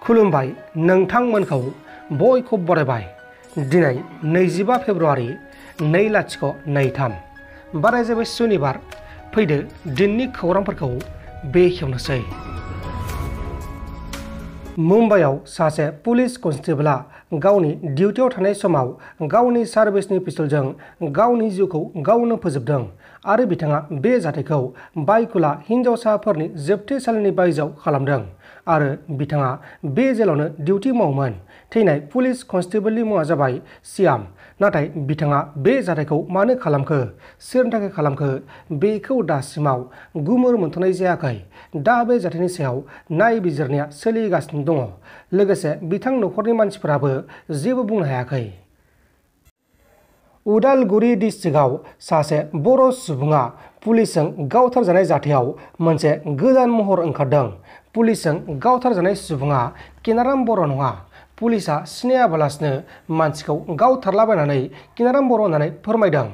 खुलुमबाय नोंथांमोनखौ बयखौ बरायबाय। दिनै 25 फेब्रुवारि 2023 बाराय जाबाय सुनिबार। फैदो दिननि खौरांफोरखौ बेखेवनोसै। मुम्बाइआव सासे पुलिस कनस्टेबलआ गावनि डिउटियाव थानाय समाव गावनि सार्भिसनि पिस्तलजों गावनि जिउखौ गावनो फोजोबदों आरो बिथाङा बे जाथायखौ बायकुला हिनजावसाफोरनि जोबथेसालिनि बायजोआव खालामदों आरो बिथाङा बे जेलावनो डिउटि मावोमोन। थैनाय पुलिस कनस्टेबलनि मुङा जाबाय श्याम। नाथाय बिथाङा बे जाथायखौ मानो खालामखो, सोरनि थाखाय खालामखो, बेखौ दासिमाव गुमुर मोनथ'नाय जायाखै। दा बे जाथायनि सायाव नायबिजिरनाया सोलिगासिनो दङ। लोगोसे बिथां नखरनि मानसिफोराबो जेबो बुंनो हायाखै। उदालगुरि डिस्ट्रिक्टआव सासे बर' सुबुङा पुलिसजों गावथारजानाय जाथायाव मोनसे गोदान महर ओंखारदों। पुलिसजों गावथारजानाय सुबुङा केनाराम बर' नङा। पुलिसआ सिनायाबालासिनो मानसिखौ गावथारलाबायनानै केनाराम बर' होननानै फोरमायदों।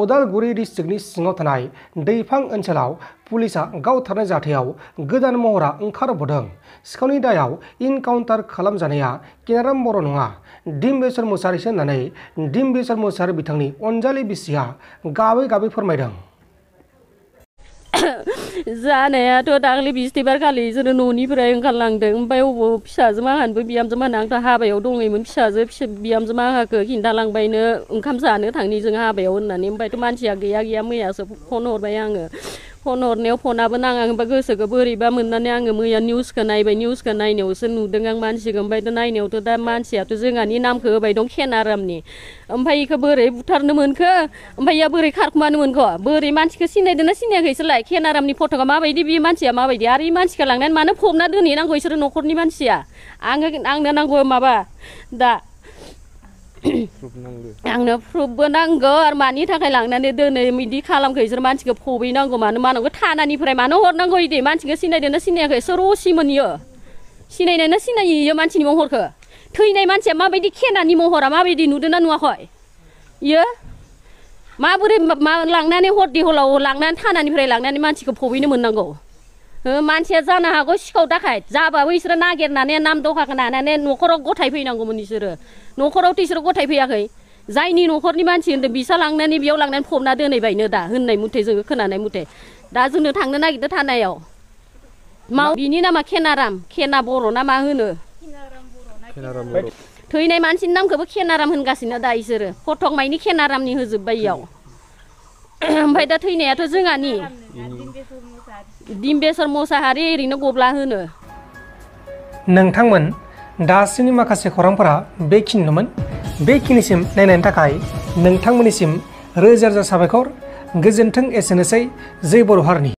उदालगुरि डिस्ट्रिक्टनि सिङाव थानाय दैफां ओनसोलाव पुलिसआ गावथारनाय जाथायाव गोदान महरा ओंखारबोदों। सिखावनि दायाव इनकाउन्टार खालामजानाया केनाराम बर' नङा, डिम्बेश्वर मुसाहारिसो होननानै डिम्बेश्वर मुसाहारि बिथांनि अनजालि बिसिया गाबै गाबै फोरमायदों। जानायाथ' दाख्लै बिस्थिबार खालि जोङो न'निफ्राय ओंखारलांदों। ओमफ्राय अबाव फिसाजो माहानोबो बिहामजो माहानो आंथ' हाबायाव दङमोन। बिहामजो माहाखौ खिन्थालांबायनो ओंखाम जानो थांनि जों हाबायाव होननानै। ओमफ्रायथ' मानसिया गैया मैयासो फन हरबाय आङो। फन हरनायाव फनाबो नाङा। ओमफ्राय गोसोखौ बोरैबा मोननानै आङो मैया निउसखौ नायबाय। निउसखौ नायनायावसो नुदों आं मानसिखौ। ओमफ्राय नायनायावथ' दा मानसियाथ' जोंहानि नामखौ होबाय दं केनारामनि। ओमफ्राय बेखौ बोरै बुथारनो मोनखो, ओमफ्राय इया बोरै खारखुमानो मोनखो, बोरै मानसिखौ सिनायदोंना सिनायाखैसोलाय, केनारामनि फट'खौ माबायदि, बे मानसिया माबायदि, आरो बे मानसिखौ लांनानै मानो फबना दोनहैनांगौ इसोरो न'खरनि मानसिया। आंनो नांगौ माबा दा आंनो प्रुफबो नांगौ आरो मानि थाखाय लांनानै दोनो बिदि खालामखो इसोर मानसिखौ फबैनांगौ मानो मानांगौ, थानानिफ्राय मानो हरनांगौ इदि। मानसिखौ सिनायदोंना सिनायाखै, सोर असिमोन इयो, सिनायनायना सिनायो इयो मानसिनि महरखौ। थैनाय मानसिया माबायदि, केनानि महरा माबायदि नुदोंना नुवाखै इयो, माबोरै लांनानै हरदि हलाव लांनानै थानानिफ्राय लांनानै मानसिखौ फबैनो मोननांगौ। मानसिया जानो हागौ सिखाव दाखायत जाबाबो इसोरो नागिरनानै नाम दखाखौ लानानै न'खराव गथाय फैनांगौमोन। इसोरो न'खरावथ' इसोरो गथाय फैयाखै। जायनि न'खरनि मानसि होनदों बिसा लांनानै बेयाव लांनानै फबना दोनहैबायनो दा होननाय मथे, जोङो खोनानाय मथे। दा जोंनो थांनो नागिरदों थानायाव। बिनि नामा केनाराम, केना बर' ना मा होनो, थैनाय मानसिनि नामखौबो केनाराम होनगासिनो दा इसोरो। फटक माइनि केनारामनि होजोब्बाय इयाव। ओमफ्राय दा थैनायाथ' जोंहानि डिम्बेश्वर मुसाहारि, ओरैनो गब्ला होनो। नोंथांमोन दासिमनि माखासे खौरांफोरा बेखिनिनोमोन। बेखिनिसिम नायनायनि थाखाय नोंथांमोननिसिम रोजा रोजा साबायखर। गोजोन्थों। एसेनोसै। जै बर' हारिनि।